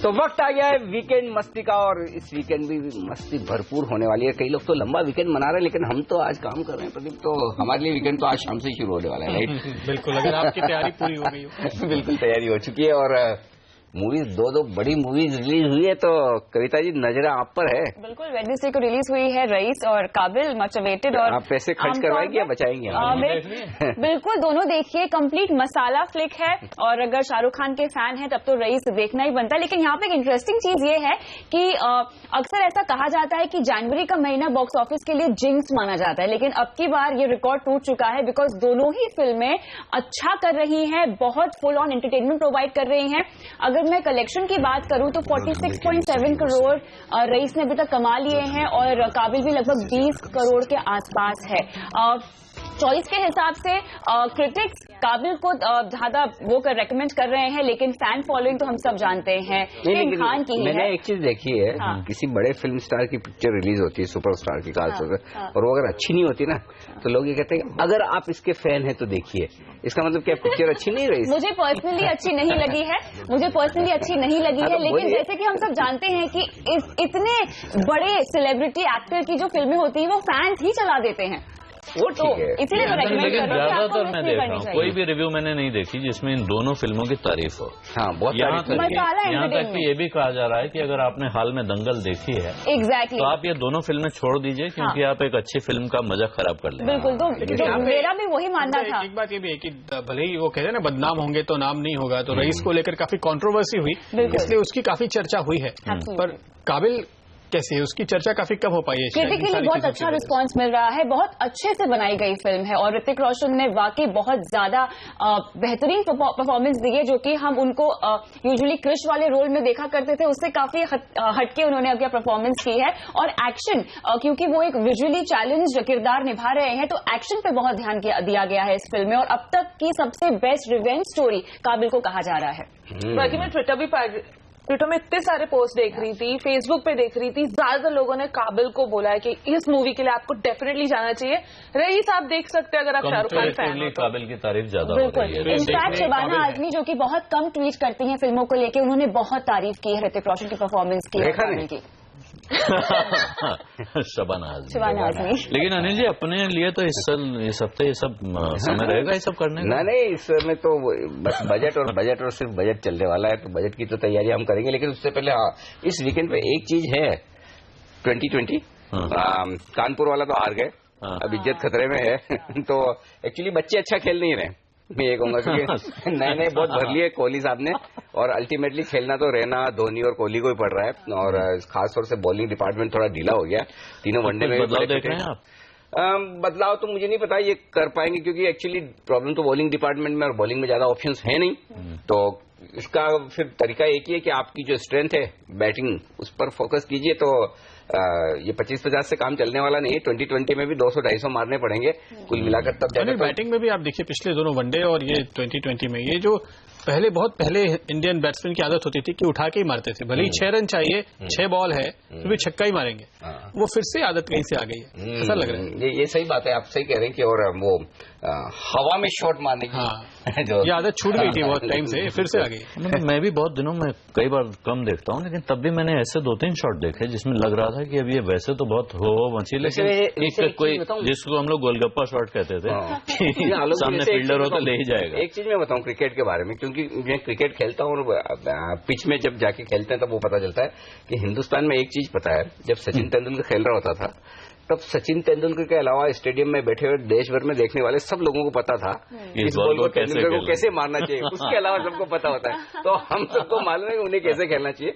तो वक्त आ गया है वीकेंड मस्ती का, और इस वीकेंड भी मस्ती भरपूर होने वाली है। कई लोग तो लंबा वीकेंड मना रहे हैं, लेकिन हम तो आज काम कर रहे हैं प्रदीप, तो हमारे लिए वीकेंड तो आज शाम से ही शुरू होने वाला है, राइट? बिल्कुल, अगर आपकी तैयारी पूरी हो गई हो। बिल्कुल तैयारी हो चुकी है, और मूवीज दो बड़ी मूवीज रिलीज हुई है, तो कविता जी नजर आप पर है। बिल्कुल, वेडनेसडे को रिलीज हुई है रईस और काबिल, मच अवेटेड। और आप पैसे खर्च करवाएंगे या बचाएंगे? बिल्कुल, दोनों देखिए, कंप्लीट मसाला फ्लिक है, और अगर शाहरुख खान के फैन हैं तब तो रईस देखना ही बनता है। लेकिन यहाँ पे एक इंटरेस्टिंग चीज ये है कि अक्सर ऐसा कहा जाता है कि जनवरी का महीना बॉक्स ऑफिस के लिए जिंक्स माना जाता है, लेकिन अब की बार ये रिकॉर्ड टूट चुका है, बिकॉज दोनों ही फिल्में अच्छा कर रही हैं, बहुत फुल ऑन एंटरटेनमेंट प्रोवाइड कर रही हैं। अगर मैं कलेक्शन की बात करूं तो 46.7 करोड़ रईस ने अभी तक कमा लिए हैं, और काबिल भी लगभग 20 करोड़ के आसपास है। चॉइस के हिसाब से क्रिटिक्स काबिल को ज्यादा वो रेकमेंड कर रहे हैं, लेकिन फैन फॉलोइंग तो हम सब जानते हैं खान की ही है। मैंने एक चीज देखी है, किसी बड़े फिल्म स्टार की पिक्चर रिलीज होती है, सुपरस्टार की खासतौर से, और वो अगर अच्छी नहीं होती ना, तो लोग ये कहते हैं अगर आप इसके फैन हैं तो देखिए। इसका मतलब क्या पिक्चर अच्छी नहीं रही? मुझे पर्सनली अच्छी नहीं लगी है, लेकिन जैसे कि हम सब जानते हैं कि इतने बड़े सेलिब्रिटी एक्टर की जो फिल्में होती हैं वो फैंस ही चला देते हैं, वो ठीक है। इसलिए तो रेकमेंड कर रहा हूं। ज्यादातर मैं देख रहा हूँ, कोई भी रिव्यू मैंने नहीं देखी जिसमें इन दोनों फिल्मों की तारीफ हो। हाँ, बहुत यहाँ तक कि ये भी कहा जा रहा है कि अगर आपने हाल में दंगल देखी है तो आप ये दोनों फिल्में छोड़ दीजिए, क्योंकि आप एक अच्छी फिल्म का मजा खराब कर लेंगे। बिल्कुल, तो मेरा भी वही मानना था। एक बात ये भी है कि भले ही वो कहते हैं ना, बदनाम होंगे तो नाम नहीं होगा, तो रईस को लेकर काफी कंट्रोवर्सी हुई, इसलिए उसकी काफी चर्चा हुई है। पर काबिल कैसी है, उसकी चर्चा काफी कम हो पाई है। क्रिटिकली बहुत अच्छा रिस्पांस मिल रहा है, बहुत अच्छे से बनाई गई फिल्म है, और ऋतिक रोशन ने वाकई बहुत ज्यादा बेहतरीन परफॉर्मेंस दी है, जो कि हम उनको यूजुअली क्रिश वाले रोल में देखा करते थे, उससे काफी हटके उन्होंने अपनी परफॉर्मेंस की है। और एक्शन, क्योंकि वो एक विजुअली चैलेंज किरदार निभा रहे हैं, तो एक्शन पे बहुत ध्यान दिया गया है इस फिल्म में, और अब तक की सबसे बेस्ट रिवेंज स्टोरी काबिल को कहा जा रहा है। बाकी मैं ट्विटर में इतने सारे पोस्ट देख रही थी, फेसबुक पे देख रही थी, ज्यादातर लोगों ने काबिल को बोला है कि इस मूवी के लिए आपको डेफिनेटली जाना चाहिए। रईस आप देख सकते हैं अगर आप शाहरुख खान फैन हो तो। काबिल की तारीफ ज्यादा हो रही है। इनफैक्ट शबाना आजमी, जो कि बहुत कम ट्वीट करती हैं फिल्मों को लेकर, उन्होंने बहुत तारीफ की है ऋतिक रोशन की परफॉर्मेंस की, काबिल की। शबाना आजमी। लेकिन अनिल जी, अपने लिए तो इस हफ्ते ये सब समय रहेगा ये सब करने का? नहीं, इस समय तो बस बजट और सिर्फ बजट चलने वाला है, तो बजट की तो तैयारी हम करेंगे। लेकिन उससे पहले इस वीकेंड पे एक चीज है, 2020 कानपुर वाला तो हार गए, अब इज्जत खतरे में है। तो एक्चुअली बच्चे अच्छा खेल नहीं रहे, मैं ये कहूंगा, क्योंकि नए बहुत भर लिए कोहली साहब ने, और अल्टीमेटली खेलना तो रैना, धोनी और कोहली को ही पड़ रहा है, और खासतौर से बॉलिंग डिपार्टमेंट थोड़ा ढीला हो गया। तीनों वनडे में बदलाव देख रहे हैं आप? बदलाव तो मुझे नहीं पता ये कर पाएंगे, क्योंकि एक्चुअली प्रॉब्लम तो बॉलिंग डिपार्टमेंट में, और बॉलिंग में ज्यादा ऑप्शंस है नहीं। तो इसका फिर तरीका एक ही है कि आपकी जो स्ट्रेंथ है बैटिंग, उस पर फोकस कीजिए। तो ये 25-50 से काम चलने वाला नहीं है। 2020 में भी 200-250 मारने पड़ेंगे कुल मिलाकर, तब जाकर। बैटिंग में भी आप देखिए, पिछले दोनों वनडे और ये 2020 में, ये जो बहुत पहले इंडियन बैट्समैन की आदत होती थी कि उठा के ही मारते थे, भले ही 6 रन चाहिए, 6 बॉल है तो भी छक्का ही मारेंगे, वो फिर से आदत कहीं से आ गई है, ऐसा लग रहा है। ये सही बात है, आप सही कह रहे हैं कि, और वो हवा में शॉट मारने की जो ये आदत छूट गई थी बहुत टाइम से, फिर से आ गई। मैं भी बहुत दिनों में कई बार कम देखता हूँ, लेकिन तब भी मैंने ऐसे 2-3 शॉट देखे जिसमें लग रहा था कि अब ये वैसे तो बहुत हो मची, लेकिन कोई जिसको हम लोग गोलगप्पा शॉट कहते थे, सामने फील्डर हो तो ले ही जाएगा। एक चीज मैं बताऊं क्रिकेट के बारे में, क्योंकि मैं क्रिकेट खेलता हूँ, और पिच में जब जाके खेलते हैं तब वो पता चलता है कि हिंदुस्तान में एक चीज पता है, जब सचिन तेंदुलकर खेल रहा होता था, तब सचिन तेंदुलकर के अलावा स्टेडियम में बैठे हुए देश भर में देखने वाले सब लोगों को पता था इस बॉल को तेंदुलकर को कैसे मारना चाहिए, उसके अलावा सबको पता होता है। तो हम सबको मालूम है कि उन्हें कैसे खेलना चाहिए,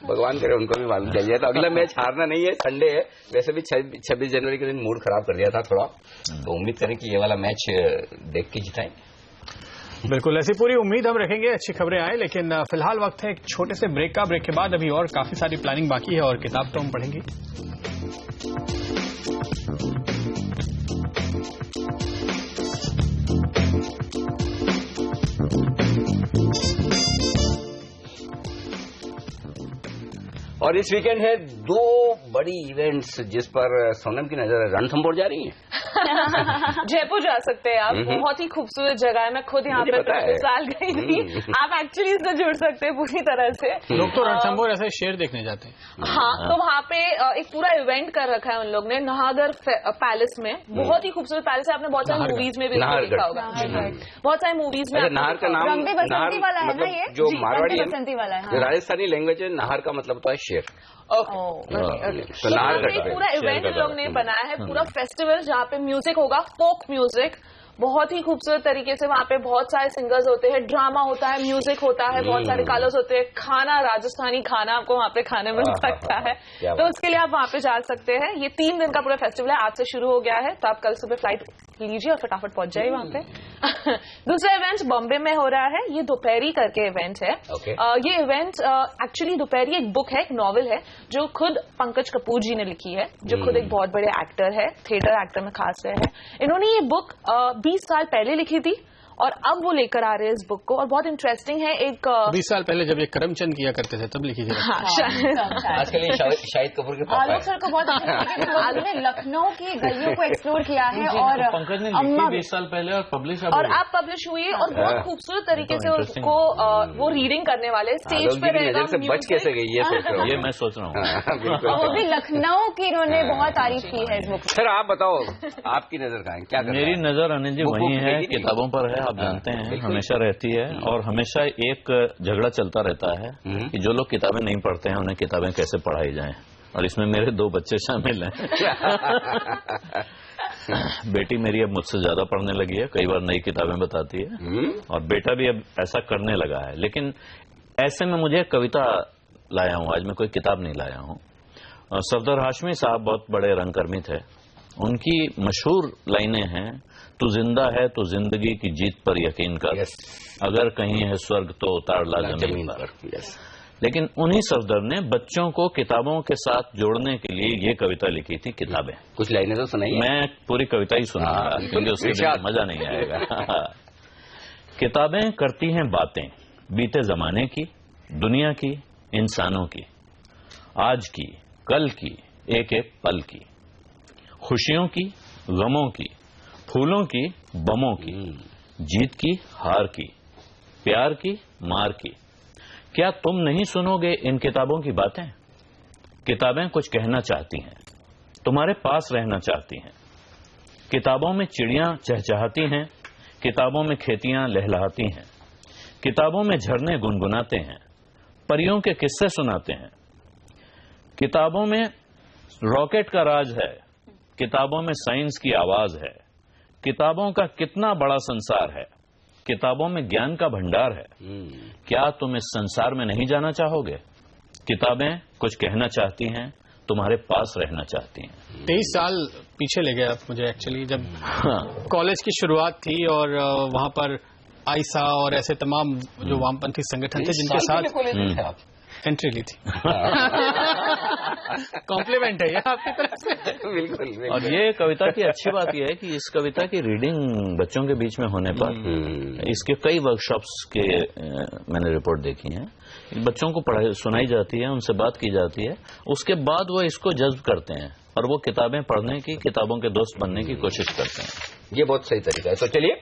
भगवान करे उनको भी मालूम चल जाए। तो अगला मैच हारना नहीं है, संडे है, वैसे भी 26 जनवरी के दिन मूड खराब कर दिया था थोड़ा, तो उम्मीद करें कि ये वाला मैच देख के जिताएं। बिल्कुल, ऐसी पूरी उम्मीद हम रखेंगे, अच्छी खबरें आए। लेकिन फिलहाल वक्त है एक छोटे से ब्रेक का। ब्रेक के बाद अभी और काफी सारी प्लानिंग बाकी है, और किताब तो हम पढ़ेंगे। और इस वीकेंड है 2 बड़ी इवेंट्स जिस पर सोनम की नजर रणथंभौर जा रही है। जयपुर जा सकते हैं आप, बहुत ही खूबसूरत जगह है। मैं खुद यहाँ पे पिछले साल गई थी। आप एक्चुअली इससे जुड़ सकते हैं पूरी तरह से। लोग तो रणथंभौर ऐसे शेर देखने जाते हैं। हाँ, तो वहाँ पे एक पूरा इवेंट कर रखा है उन लोग ने नाहरगढ़ पैलेस में। बहुत ही खूबसूरत पैलेस है, आपने बहुत सारी मूवीज में भी देखा होगा। बहुत सारी मूवीज में। नाहर का नाम रंग दे बसंती वाला है ना, ये जो मारवाड़ी बसंती वाला है, राजस्थानी लैंग्वेज है। नाहर का मतलब होता है शेर। तो पूरा इवेंट इन लोग ने बनाया है, पूरा फेस्टिवल जहाँ पे म्यूजिक होगा, फोक म्यूजिक, बहुत ही खूबसूरत तरीके से। वहाँ पे बहुत सारे सिंगर्स होते हैं, ड्रामा होता है, म्यूजिक होता है, बहुत सारे कलर्स होते हैं, खाना, राजस्थानी खाना आपको वहाँ पे खाने मिल सकता है। तो उसके लिए आप वहाँ पे जा सकते हैं। ये 3 दिन का पूरा फेस्टिवल है, आज से शुरू हो गया है। तो आप कल सुबह फ्लाइट लीजिए और फटाफट पहुंच जाइए वहाँ पे। दूसरा इवेंट बॉम्बे में हो रहा है, ये दोपहरी करके इवेंट है। ये इवेंट एक्चुअली दोपहरी एक बुक है, एक नॉवल है जो खुद पंकज कपूर जी ने लिखी है, जो खुद एक बहुत बड़े एक्टर है, थिएटर एक्टर में खास रहे हैं। इन्होंने ये बुक 20 साल पहले लिखी थी और अब वो लेकर आ रहे हैं इस बुक को, और बहुत इंटरेस्टिंग है। एक 20 साल पहले जब ये करमचंद किया करते थे तब लिखी थी। आजकल शाहिद कपूर के पापा आलोक सर को बहुत आलोक ने लखनऊ की गलियों को एक्सप्लोर किया है और पंकज ने लिखी 20 साल पहले और पब्लिश और अब पब्लिश हुई है और बहुत खूबसूरत तरीके से उसको वो रीडिंग करने वाले स्टेज पे रहेगा। बच कैसे गई ये सोच रहा हूँ, ये मैं सोच रहा हूँ। वो भी लखनऊ की इन्होंने बहुत तारीफ की है इस बुक। सर आप बताओ, आपकी नजर कहाँ है, क्या मेरी नजर अनिल जी वही है, किताबों पर है। आप जानते हैं हमेशा रहती है, और हमेशा एक झगड़ा चलता रहता है कि जो लोग किताबें नहीं पढ़ते हैं उन्हें किताबें कैसे पढ़ाई जाएं, और इसमें मेरे 2 बच्चे शामिल हैं। बेटी मेरी अब मुझसे ज्यादा पढ़ने लगी है, कई बार नई किताबें बताती है, और बेटा भी अब ऐसा करने लगा है। लेकिन ऐसे में मुझे कविता लाया हूं, आज मैं कोई किताब नहीं लाया हूं। सफदर हाशमी साहब बहुत बड़े रंगकर्मी थे, उनकी मशहूर लाइनें हैं, तू जिंदा है तो जिंदगी की जीत पर यकीन कर, अगर कहीं है स्वर्ग तो उतार ला जमीन पर। लेकिन उन्हीं सफदर ने बच्चों को किताबों के साथ जोड़ने के लिए ये कविता लिखी थी, किताबें। कुछ लाइनें तो सुनाइए। मैं पूरी कविता ही सुनाऊंगा क्योंकि उसके बिना मजा नहीं आएगा। किताबें करती हैं बातें बीते जमाने की, दुनिया की, इंसानों की, आज की, कल की, एक एक पल की, खुशियों की, गमों की, फूलों की, बमों की, जीत की, हार की, प्यार की, मार की। क्या तुम नहीं सुनोगे इन किताबों की बातें? किताबें कुछ कहना चाहती हैं, तुम्हारे पास रहना चाहती हैं। किताबों में चिड़ियां चहचहाती हैं, किताबों में खेतियां लहलहाती हैं, किताबों में झरने गुनगुनाते हैं, परियों के किस्से सुनाते हैं। किताबों में रॉकेट का राज है, किताबों में साइंस की आवाज है। किताबों का कितना बड़ा संसार है, किताबों में ज्ञान का भंडार है। क्या तुम इस संसार में नहीं जाना चाहोगे? किताबें कुछ कहना चाहती हैं, तुम्हारे पास रहना चाहती हैं। 23 साल पीछे ले गए आप मुझे एक्चुअली, जब कॉलेज की शुरुआत थी और वहां पर आईसा और ऐसे तमाम जो वामपंथी संगठन थे जिनके साथ एंट्री ली थी। कॉम्प्लीमेंट है ये आपकी तरफ से। बिल्कुल। और ये कविता की अच्छी बात यह है कि इस कविता की रीडिंग बच्चों के बीच में होने पर इसके कई वर्कशॉप्स के मैंने रिपोर्ट देखी है, बच्चों को पढ़ाई सुनाई जाती है, उनसे बात की जाती है, उसके बाद वो इसको जज्ब करते हैं और वो किताबें पढ़ने की, किताबों के दोस्त बनने की कोशिश करते हैं। ये बहुत सही तरीका है। तो चलिए,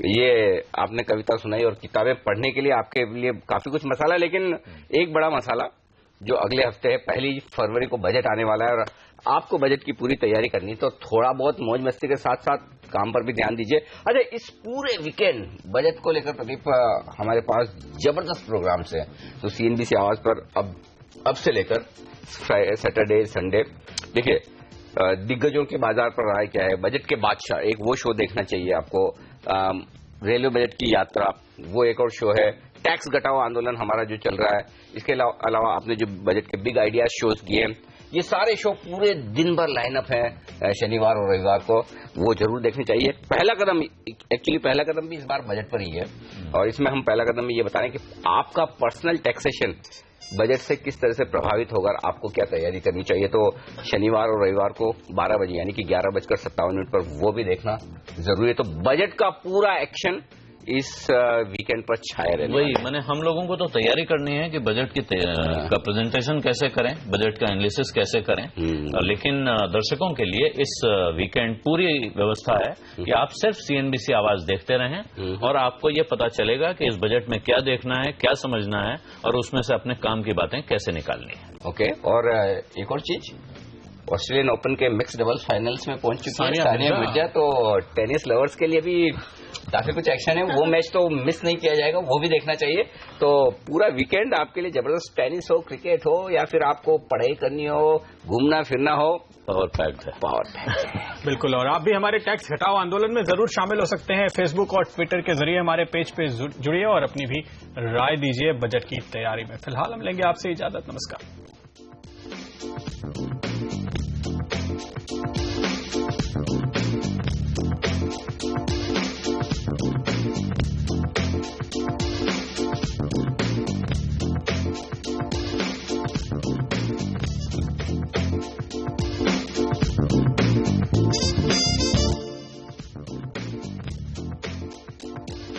ये आपने कविता सुनाई और किताबें पढ़ने के लिए आपके लिए काफी कुछ मसाला, लेकिन एक बड़ा मसाला जो अगले हफ्ते है, 1 फरवरी को बजट आने वाला है और आपको बजट की पूरी तैयारी करनी, तो थोड़ा बहुत मौज मस्ती के साथ साथ काम पर भी ध्यान दीजिए। अच्छा, इस पूरे वीकेंड बजट को लेकर प्रदीप हमारे पास जबरदस्त प्रोग्राम्स हैं। तो CNBC आवाज पर अब से लेकर सैटरडे संडे, देखिए दिग्गजों के बाजार पर राय क्या है, बजट के बादशाह एक वो शो देखना चाहिए आपको, रेलवे बजट की यात्रा वो एक और शो है, टैक्स घटाओ आंदोलन हमारा जो चल रहा है, इसके अलावा आपने जो बजट के बिग आइडियाज शोज किए हैं, ये सारे शो पूरे दिन भर लाइनअप है शनिवार और रविवार को, वो जरूर देखने चाहिए। पहला कदम भी इस बार बजट पर ही है, और इसमें हम पहला कदम ये बता रहे हैं कि आपका पर्सनल टैक्सेशन बजट से किस तरह से प्रभावित होगा, आपको क्या तैयारी करनी चाहिए। तो शनिवार और रविवार को 12 बजे यानी कि 11:57 पर वो भी देखना जरूरी है। तो बजट का पूरा एक्शन इस वीकेंड पर छाए रहने। वही मैंने हम लोगों को तो तैयारी करनी है कि बजट की का प्रेजेंटेशन कैसे करें, बजट का एनालिसिस कैसे करें, लेकिन दर्शकों के लिए इस वीकेंड पूरी व्यवस्था है कि आप सिर्फ CNBC आवाज देखते रहें और आपको ये पता चलेगा कि इस बजट में क्या देखना है, क्या समझना है और उसमें से अपने काम की बातें कैसे निकालनी है। ओके, और एक और चीज, ऑस्ट्रेलियन ओपन के मिक्स डबल्स फाइनल्स में पहुंच चुकी है सानिया मिर्जा, तो टेनिस लवर्स के लिए भी काफी कुछ एक्शन है। वो मैच तो मिस नहीं किया जाएगा, वो भी देखना चाहिए। तो पूरा वीकेंड आपके लिए जबरदस्त, टेनिस हो, क्रिकेट हो या फिर आपको पढ़ाई करनी हो, घूमना फिरना हो, पावर पैक्ड है, पावर पैक्ड। बिल्कुल, और आप भी हमारे टैक्स घटाओ आंदोलन में जरूर शामिल हो सकते हैं। फेसबुक और ट्विटर के जरिए हमारे पेज पे जुड़िए और अपनी भी राय दीजिए बजट की तैयारी में। फिलहाल हम लेंगे आपसे इजाजत, नमस्कार।